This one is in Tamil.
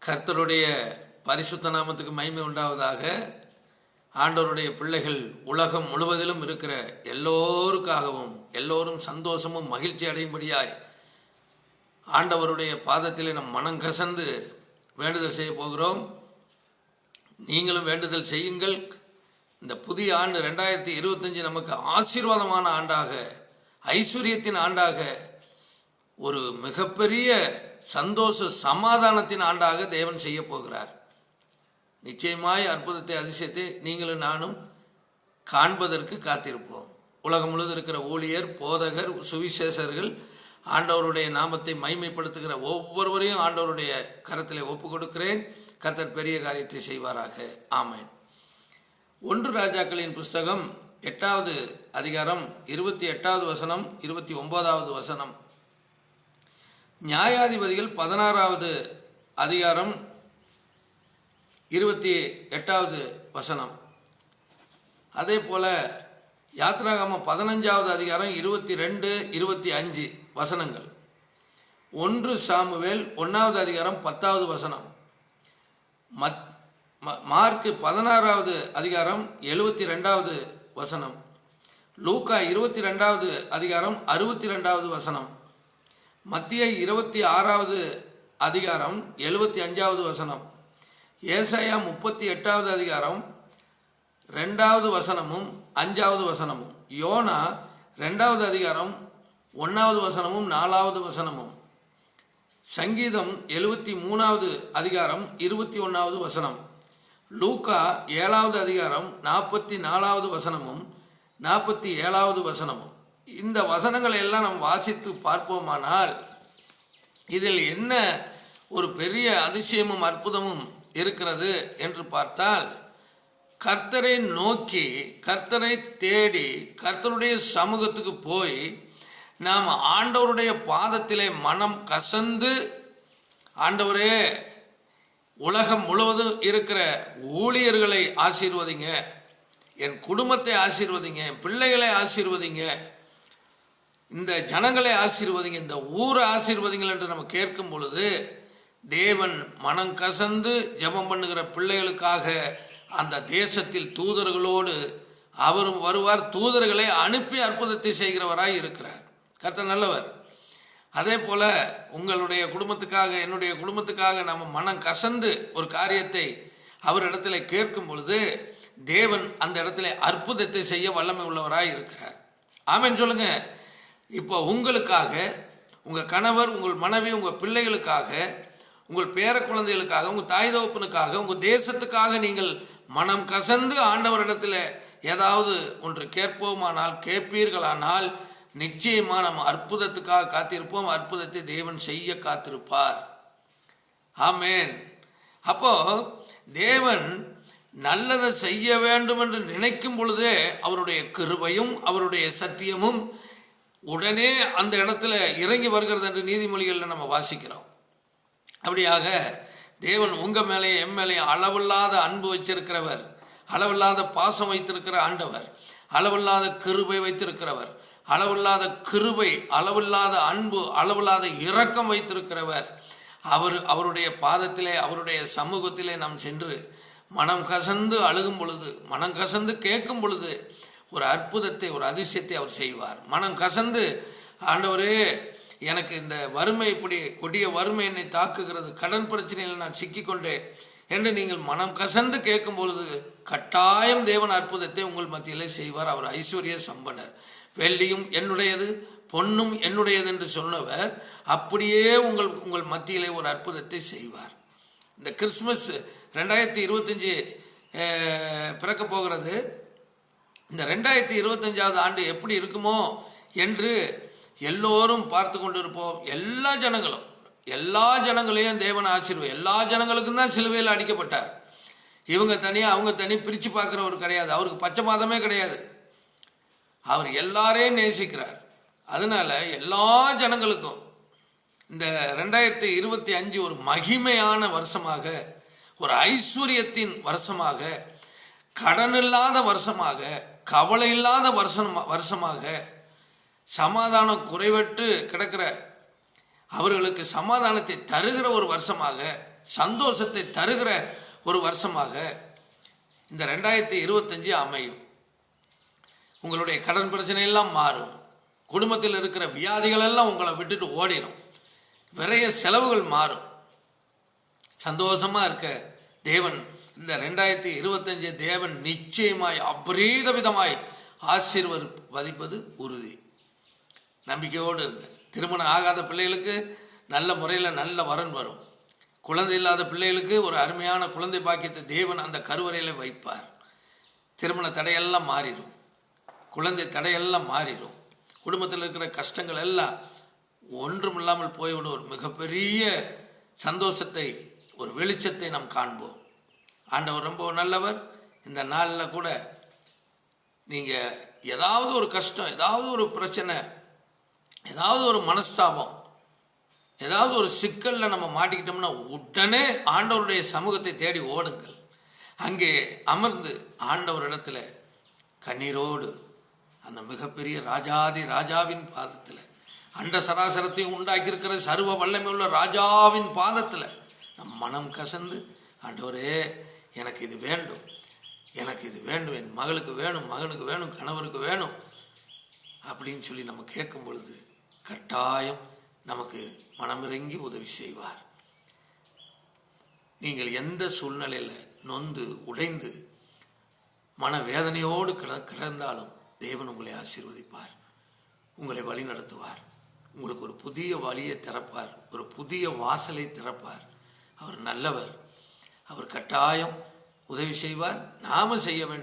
கர்த்தருடைய பரிசுத்த நாமத்துக்கு மகிமை உண்டாவதாக. ஆண்டவருடைய பிள்ளைகள் உலகம் முழுவதிலும் இருக்கிற எல்லோருக்காகவும் எல்லோரும் சந்தோஷமும் மகிழ்ச்சி அடையும்படியாய் ஆண்டவருடைய பாதத்திலே நம் மனம் கசந்து வேண்டுதல் செய்ய போகிறோம். நீங்களும் வேண்டுதல் செய்யுங்கள். இந்த புதிய ஆண்டு 2025 நமக்கு ஆசீர்வாதமான ஆண்டாக, ஐஸ்வர்யத்தின் ஆண்டாக, ஒரு மிகப்பெரிய சந்தோஷ சமாதானத்தின் ஆண்டாக தேவன் செய்ய போகிறார். நிச்சயமாய் அற்புதத்தை அதிசயத்தை நீங்களும் நானும் காண்பதற்கு காத்திருப்போம். உலகம் முழுவதும் இருக்கிற ஊழியர், போதகர், சுவிசேஷர்கள், ஆண்டவருடைய நாமத்தை மைமைப்படுத்துகிற ஒவ்வொருவரையும் ஆண்டவருடைய கரத்திலே ஒப்பு கொடுக்கிறேன். கர்த்தர் பெரிய காரியத்தை செய்வாராக. ஆமென். 1 ராஜாக்களின் புஸ்தகம் 8வது அதிகாரம் 28வது வசனம், 29வது வசனம். நியாயாதிபதிகள் 16வது அதிகாரம் 28வது வசனம். அதே போல் யாத்ராகமம் 15வது அதிகாரம் 22, 25 வசனங்கள். 1 சாமுவேல் 1வது அதிகாரம் 10வது வசனம். மார்க்கு 16வது அதிகாரம் 72வது வசனம். லூக்கா 22வது அதிகாரம் 62வது வசனம். மத்திய 26வது அதிகாரம் 75வது வசனம். ஏசாயா 38வது அதிகாரம் 2வது வசனமும் 5வது வசனமும். யோனா 2வது அதிகாரம் 1வது வசனமும் 4வது வசனமும். சங்கீதம் 73வது அதிகாரம் 21வது வசனம். லூக்கா 7வது அதிகாரம் 44வது வசனமும் 47வது வசனமும். இந்த வசனங்களை எல்லாம் நாம் வாசித்து பார்ப்போமானால் இதில் என்ன ஒரு பெரிய அதிசயமும் அற்புதமும் இருக்கிறது என்று பார்த்தால், கர்த்தரை நோக்கி, கர்த்தரை தேடி, கர்த்தருடைய சமூகத்துக்கு போய் நாம் ஆண்டவருடைய பாதத்திலே மனம் கசந்து, ஆண்டவரே உலகம் முழுவதும் இருக்கிற ஊழியர்களை ஆசீர்வதிங்க, என் குடும்பத்தை ஆசீர்வதிங்க, என் பிள்ளைகளை ஆசீர்வதிங்க, இந்த ஜனங்களை ஆசீர்வதிங்க, இந்த ஊரை ஆசீர்வதிங்கள் என்று நம்ம கேட்கும் பொழுது தேவன் மனம் கசந்து ஜெபம் பண்ணுகிற பிள்ளைகளுக்காக அந்த தேசத்தில் தூதர்களோடு அவரும் வருவார். தூதர்களை அனுப்பி அற்புதத்தை செய்கிறவராய் இருக்கிறார். கர்த்தர் நல்லவர். அதே போல் உங்களுடைய குடும்பத்துக்காக, என்னுடைய குடும்பத்துக்காக நம்ம மனம் கசந்து ஒரு காரியத்தை அவரிடத்தில் கேட்கும் பொழுது தேவன் அந்த இடத்துல அற்புதத்தை செய்ய வல்லமை உள்ளவராய் இருக்கிறார். ஆமென் சொல்லுங்க. இப்போ உங்களுக்காக, உங்கள் கணவர், உங்கள் மனைவி, உங்கள் பிள்ளைகளுக்காக, உங்கள் பேர குழந்தைகளுக்காக, உங்கள் தாய் தகப்பனுக்காக, உங்கள் தேசத்துக்காக நீங்கள் மனம் கசந்து ஆண்டவரிடத்தில் ஏதாவது ஒன்று கேட்போமானால், கேட்பீர்களானால் நிச்சயமாக நம்ம அற்புதத்துக்காக காத்திருப்போம். அற்புதத்தை தேவன் செய்ய காத்திருப்பார். ஆமென். அப்போ தேவன் நல்லதை செய்ய வேண்டும் என்று நினைக்கும் பொழுதே அவருடைய கிருபையும் அவருடைய சத்தியமும் உடனே அந்த இடத்துல இறங்கி வருகிறது என்று நீதிமொழிகளில் நம்ம வாசிக்கிறோம். அப்படியாக தேவன் உங்கள் மேலேயும் என் மேலேயும் அளவில்லாத அன்பு வச்சிருக்கிறவர், அளவில்லாத பாசம் வைத்திருக்கிற ஆண்டவர், அளவில்லாத கிருபை வைத்திருக்கிறவர், அளவில்லாத கிருபை, அளவில்லாத அன்பு, அளவில்லாத இரக்கம் வைத்திருக்கிறவர். அவருடைய பாதத்திலே, அவருடைய சமூகத்திலே நாம் சென்று மனம் கசந்து அழுகும் பொழுது, மனம் கசந்து கேட்கும் பொழுது ஒரு அற்புதத்தை, ஒரு அதிசயத்தை அவர் செய்வார். மனம் கசந்து, ஆண்டவரே எனக்கு இந்த வறுமை, இப்படி கொடிய வறுமை என்னை தாக்குகிறது, கடன் பிரச்சனையில் நான் சிக்கிக்கொண்டேன் என்று நீங்கள் மனம் கசந்து கேட்கும் பொழுது கட்டாயம் தேவன் அற்புதத்தை உங்கள் மத்தியிலே செய்வார். அவர் ஐஸ்வர்ய சம்பனர். வெள்ளியும் என்னுடையது, பொன்னும் என்னுடையது என்று சொன்னவர் அப்படியே உங்கள் மத்தியிலே ஒரு அற்புதத்தை செய்வார். இந்த கிறிஸ்மஸ் 2025 பிறக்க போகிறது. இந்த 2025வது ஆண்டு எப்படி இருக்குமோ என்று எல்லோரும் பார்த்து கொண்டு இருப்போம். எல்லா ஜனங்களையும் தேவன் ஆசீர்வாதம். எல்லா ஜனங்களுக்கும் தான் சிலுவையில் அடிக்கப்பட்டார். இவங்க தனியாக அவங்க தனி பிரித்து பார்க்குறவர் கிடையாது. அவருக்கு பச்சை மாதமே கிடையாது. அவர் எல்லாரையும் நேசிக்கிறார். அதனால் எல்லா ஜனங்களுக்கும் இந்த 2025 ஒரு மகிமையான வருஷமாக, ஒரு ஐஸ்வர்யத்தின் வருஷமாக, கடனில்லாத வருஷமாக, கவலை இல்லாத வருஷமாக, சமாதானம் குறைவற்று கிடக்கிற அவர்களுக்கு சமாதானத்தை தருகிற ஒரு வருஷமாக, சந்தோஷத்தை தருகிற ஒரு வருஷமாக இந்த 2025 அமையும். உங்களுடைய கடன் பிரச்சனை எல்லாம் மாறும். குடும்பத்தில் இருக்கிற வியாதிகள் எல்லாம் உங்களை விட்டுட்டு ஓடிடும். விரைய செலவுகள் மாறும். சந்தோஷமாக இருக்க தேவன் இந்த 2025 தேவன் நிச்சயமாய் அபரீத விதமாய் ஆசீர்வதிப்பது உறுதி. நம்பிக்கையோடு இருங்க. திருமணம் ஆகாத பிள்ளைகளுக்கு நல்ல முறையில் நல்ல வரன் வரும். குழந்தை இல்லாத பிள்ளைகளுக்கு ஒரு அருமையான குழந்தை பாக்கியத்தை தேவன் அந்த கருவறையில் வைப்பார். திருமண தடையெல்லாம் மாறிடும். குழந்தை தடையெல்லாம் மாறிடும். குடும்பத்தில் இருக்கிற கஷ்டங்கள் எல்லாம் ஒன்றுமில்லாமல் போய்விடும். ஒரு மிகப்பெரிய சந்தோஷத்தை, ஒரு வெளிச்சத்தை நாம் காண்போம். ஆண்டவர் ரொம்ப நல்லவர். இந்த நாளில் கூட நீங்கள் ஏதாவது ஒரு கஷ்டம், ஏதாவது ஒரு பிரச்சனை, ஏதாவது ஒரு மனஸ்தாபம், ஏதாவது ஒரு சிக்கலில் நம்ம மாட்டிக்கிட்டோம்னா உடனே ஆண்டவருடைய சமூகத்தை தேடி ஓடுங்கள். அங்கே அமர்ந்து ஆண்டவரிடத்தில் கண்ணீரோடு அந்த மிகப்பெரிய ராஜாதி ராஜாவின் பாதத்தில், அண்ட சராசரத்தையும் உண்டாக்கியிருக்கிற சர்வ வல்லமை உள்ள ராஜாவின் பாதத்தில் நம் மனம் கசந்து, ஆண்டவரே எனக்கு இது வேண்டும், எனக்கு இது வேண்டும், என் மகளுக்கு வேணும், மகனுக்கு வேணும், கணவருக்கு வேணும் அப்படின்னு சொல்லி நம்ம கேட்கும் பொழுது கட்டாயம் நமக்கு மனமிறங்கி உதவி செய்வார். நீங்கள் எந்த சூழ்நிலையில் நொந்து உடைந்து மனவேதனையோடு கிடந்தாலும் தேவன் உங்களை ஆசீர்வதிப்பார், உங்களை வழி நடத்துவார், உங்களுக்கு ஒரு புதிய வழியை திறப்பார், ஒரு புதிய வாசலை திறப்பார். அவர் நல்லவர். அவர் கட்டாயம் உதவி செய்வார். நாம செய்ய வேண்டும்.